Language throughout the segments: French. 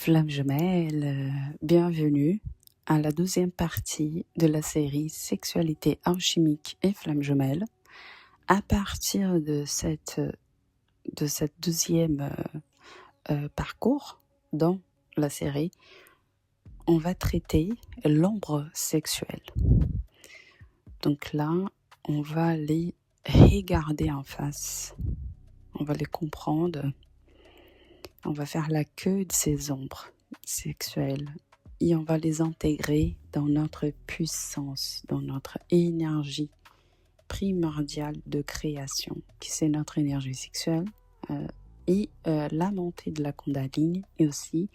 Flamme jumelle, bienvenue à la 12e partie de la série Sexualité alchimique et flamme jumelle. À partir de cette 12e parcours dans la série, on va traiter l'ombre sexuelle. Donc là, on va les regarder en face, on va les comprendre, on va faire la queue de ces ombres sexuelles et on va les intégrer dans notre puissance, dans notre énergie primordiale de création, qui c'est notre énergie sexuelle, et la montée de la Kundalini et aussi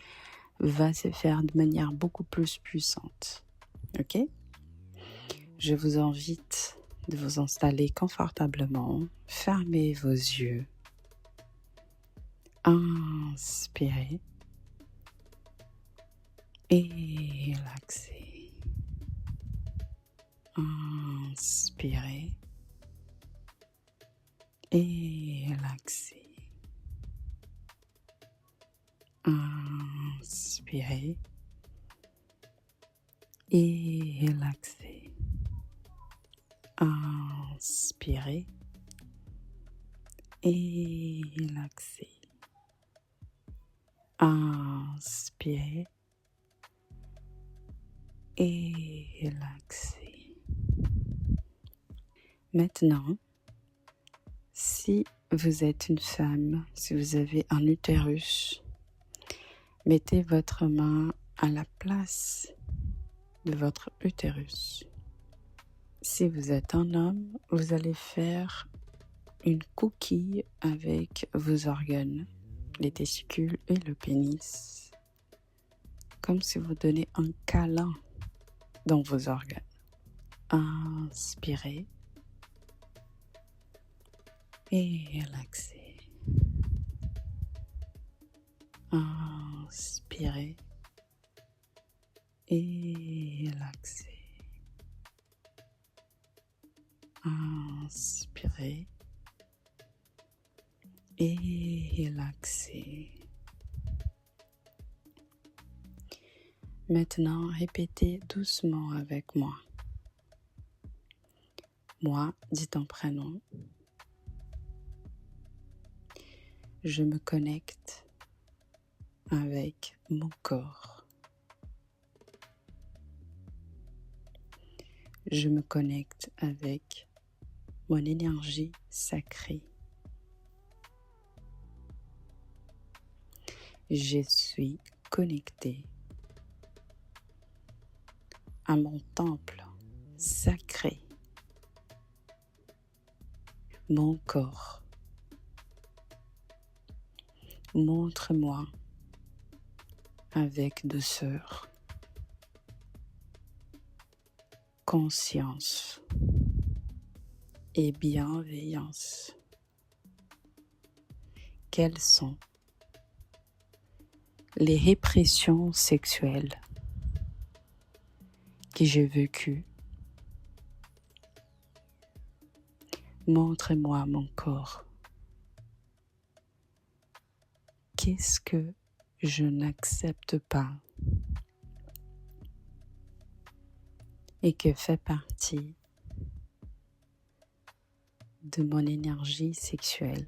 va se faire de manière beaucoup plus puissante. Ok ? Je vous invite de vous installer confortablement, fermez vos yeux, inspirez et relaxez. Inspirez et relaxez. Inspirez et relaxez. Inspirez et relaxez. Inspirez et relaxez. Maintenant, si vous êtes une femme, si vous avez un utérus, mettez votre main à la place de votre utérus. Si vous êtes un homme, vous allez faire une coquille avec vos organes, les testicules et le pénis, comme si vous donnez un câlin dans vos organes. Inspirez et relaxez. Inspirez et relaxez. Inspirez et relaxez. Maintenant, répétez doucement avec moi. Moi, dis ton prénom. Je me connecte avec mon corps. Je me connecte avec mon énergie sacrée. Je suis connecté à mon temple sacré, mon corps. Montre-moi avec douceur, conscience et bienveillance quelles sont les répressions sexuelles que j'ai vécues. Montre-moi mon corps. Qu'est-ce que je n'accepte pas et que fait partie de mon énergie sexuelle.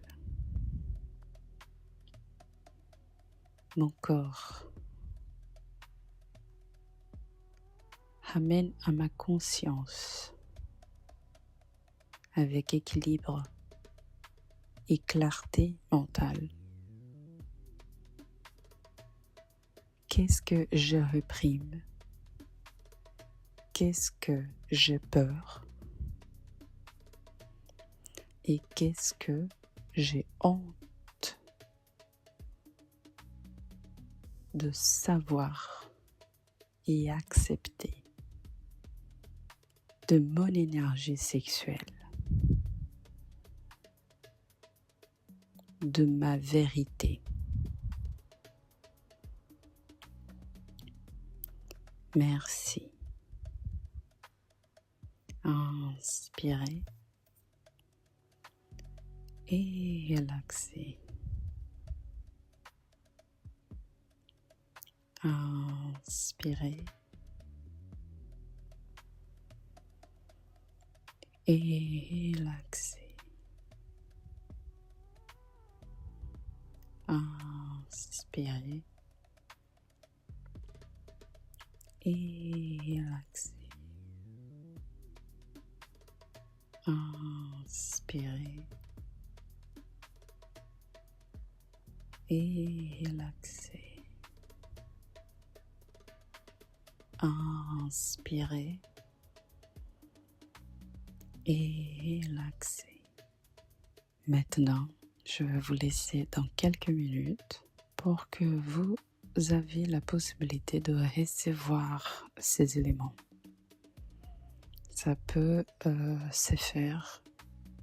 Mon corps amène à ma conscience avec équilibre et clarté mentale. Qu'est-ce que je réprime? Qu'est-ce que j'ai peur? Et qu'est-ce que j'ai honte de savoir et accepter de mon énergie sexuelle, de ma vérité. Merci. Inspirez et relaxez. Inspirez et relaxez. Inspirez et relaxez. Inspirez et relaxez. Inspirez et relaxez. Maintenant, je vais vous laisser dans quelques minutes pour que vous avez la possibilité de recevoir ces éléments. Ça peut se faire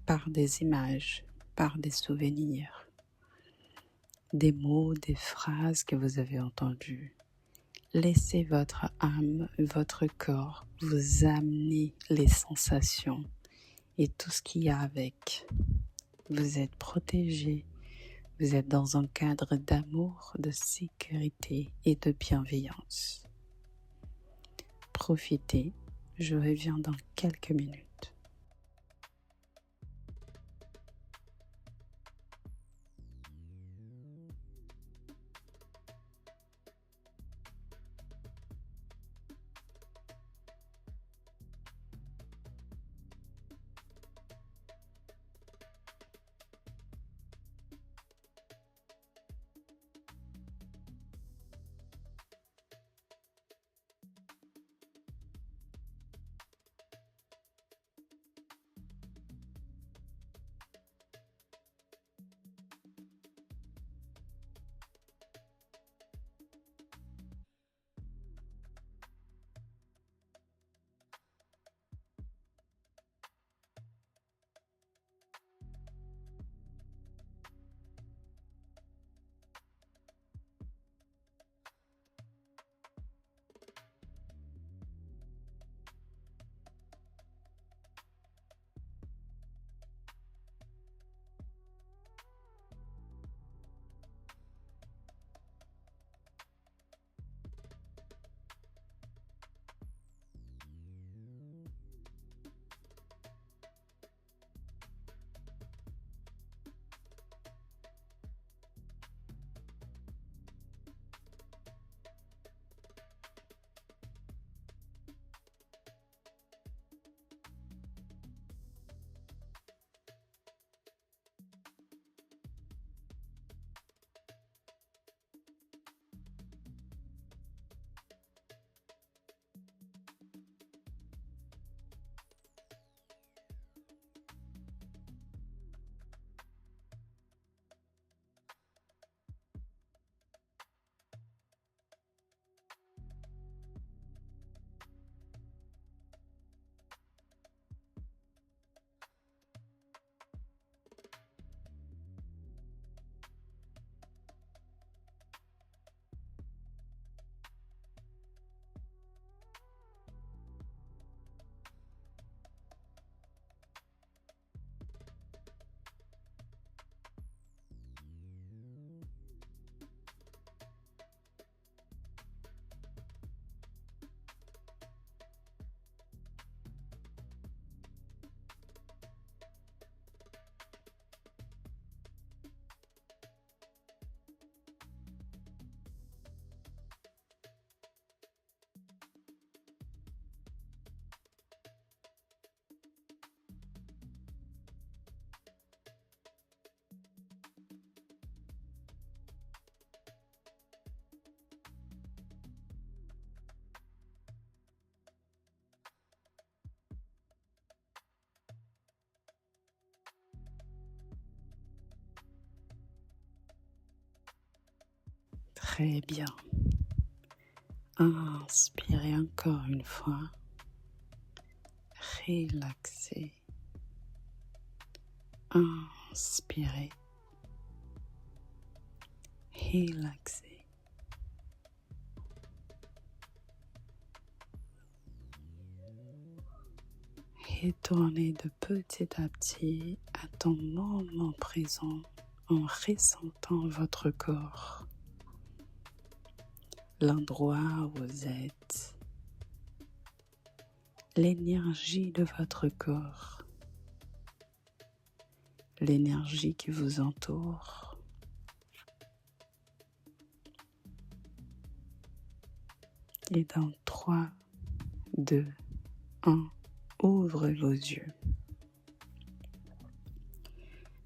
par des images, par des souvenirs, des mots, des phrases que vous avez entendues. Laissez votre âme, votre corps vous amener les sensations et tout ce qu'il y a avec. Vous êtes protégé, vous êtes dans un cadre d'amour, de sécurité et de bienveillance. Profitez, je reviens dans quelques minutes. Très bien. Inspirez encore une fois. Relaxez. Inspirez. Relaxez. Et tournez de petit à petit à ton moment présent en ressentant votre corps. l'endroit où vous êtes, l'énergie de votre corps, l'énergie qui vous entoure. Et dans 3, 2, 1, ouvrez vos yeux.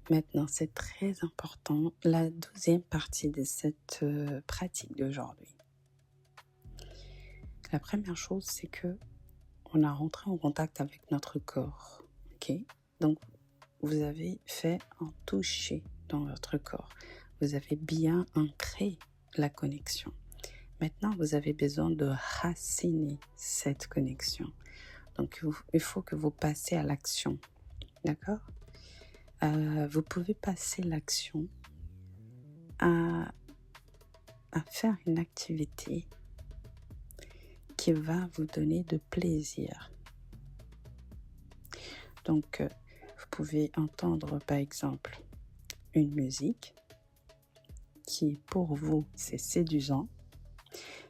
Maintenant, c'est très important, la deuxième partie de cette pratique d'aujourd'hui. La première chose, c'est que on a rentré en contact avec notre corps. Ok? Donc, vous avez fait un toucher dans votre corps. Vous avez bien ancré la connexion. Maintenant, vous avez besoin de raciner cette connexion. Donc, il faut que vous passiez à l'action. D'accord? Vous pouvez passer l'action à faire une activité qui va vous donner de plaisir. Donc, vous pouvez entendre par exemple une musique qui pour vous c'est séduisant,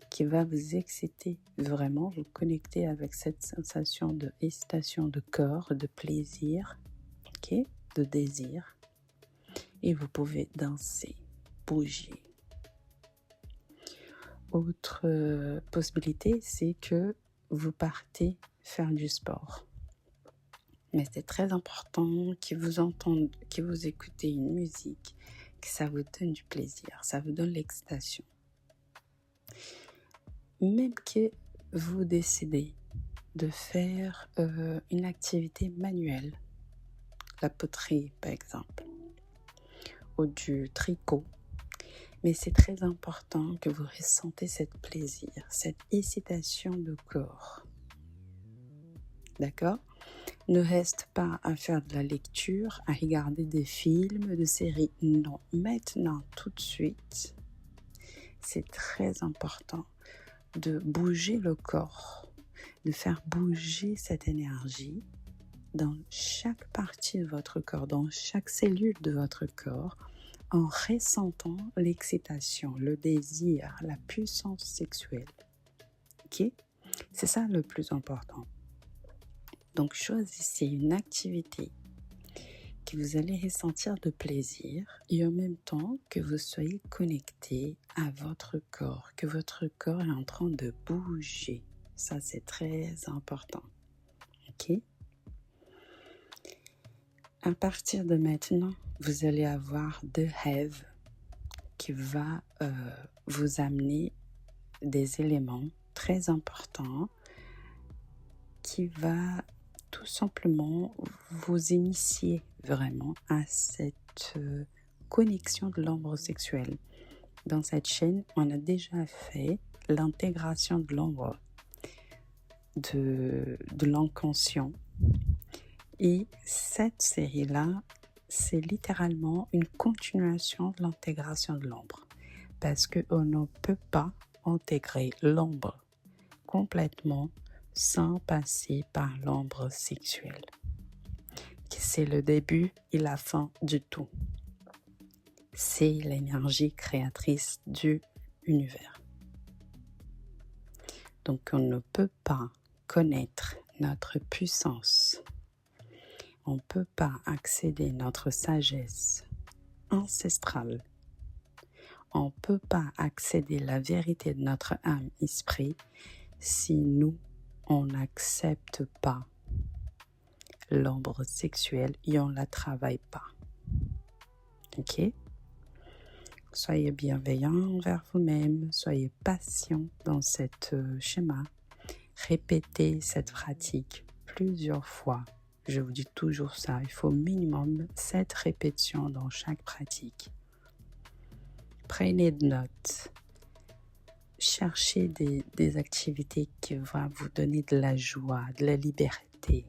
qui va vous exciter vraiment, vous connecter avec cette sensation de excitation de corps, de plaisir, ok, de désir. Et vous pouvez danser, bouger. Autre possibilité, c'est que vous partez faire du sport. Mais c'est très important que vous entendez, que vous écoutez une musique, que ça vous donne du plaisir, ça vous donne l'excitation. Même que vous décidez de faire une activité manuelle, la poterie par exemple, ou du tricot, mais c'est très important que vous ressentez ce plaisir, cette excitation de corps. D'accord ? Ne reste pas à faire de la lecture, à regarder des films, des séries. Non, maintenant, tout de suite, c'est très important de bouger le corps, de faire bouger cette énergie dans chaque partie de votre corps, dans chaque cellule de votre corps, en ressentant l'excitation, le désir, la puissance sexuelle. Ok ? C'est ça le plus important. Donc, choisissez une activité que vous allez ressentir de plaisir et en même temps que vous soyez connecté à votre corps, que votre corps est en train de bouger. Ça, c'est très important. Ok ? À partir de maintenant, vous allez avoir deux rêves qui vont vous amener des éléments très importants qui va tout simplement vous initier vraiment à cette connexion de l'ombre sexuelle. Dans cette chaîne, on a déjà fait l'intégration de l'ombre, de l'inconscient. Et cette série-là, c'est littéralement une continuation de l'intégration de l'ombre. Parce qu'on ne peut pas intégrer l'ombre complètement sans passer par l'ombre sexuelle. C'est le début et la fin du tout. C'est l'énergie créatrice du univers. Donc on ne peut pas connaître notre puissance. On ne peut pas accéder à notre sagesse ancestrale. On ne peut pas accéder à la vérité de notre âme-esprit si nous, on n'accepte pas l'ombre sexuelle et on ne la travaille pas. Ok ? Soyez bienveillant envers vous-même, soyez patient dans cet schéma. Répétez cette pratique plusieurs fois. Je vous dis toujours ça, il faut minimum 7 répétitions dans chaque pratique. Prenez de notes. Cherchez des activités qui vont vous donner de la joie, de la liberté,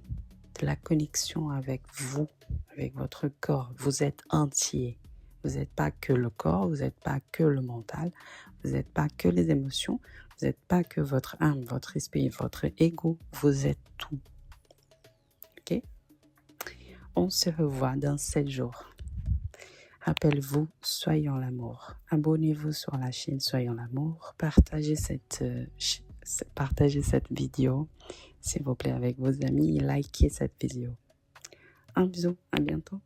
de la connexion avec vous, avec votre corps. Vous êtes entier. Vous n'êtes pas que le corps, vous n'êtes pas que le mental, vous n'êtes pas que les émotions, vous n'êtes pas que votre âme, votre esprit, votre ego, vous êtes tout. Ok ? On se revoit dans 7 jours. Rappelez-vous, soyons l'amour. Abonnez-vous sur la chaîne Soyons l'amour. Partagez cette vidéo, s'il vous plaît, avec vos amis. Likez cette vidéo. Un bisou, à bientôt.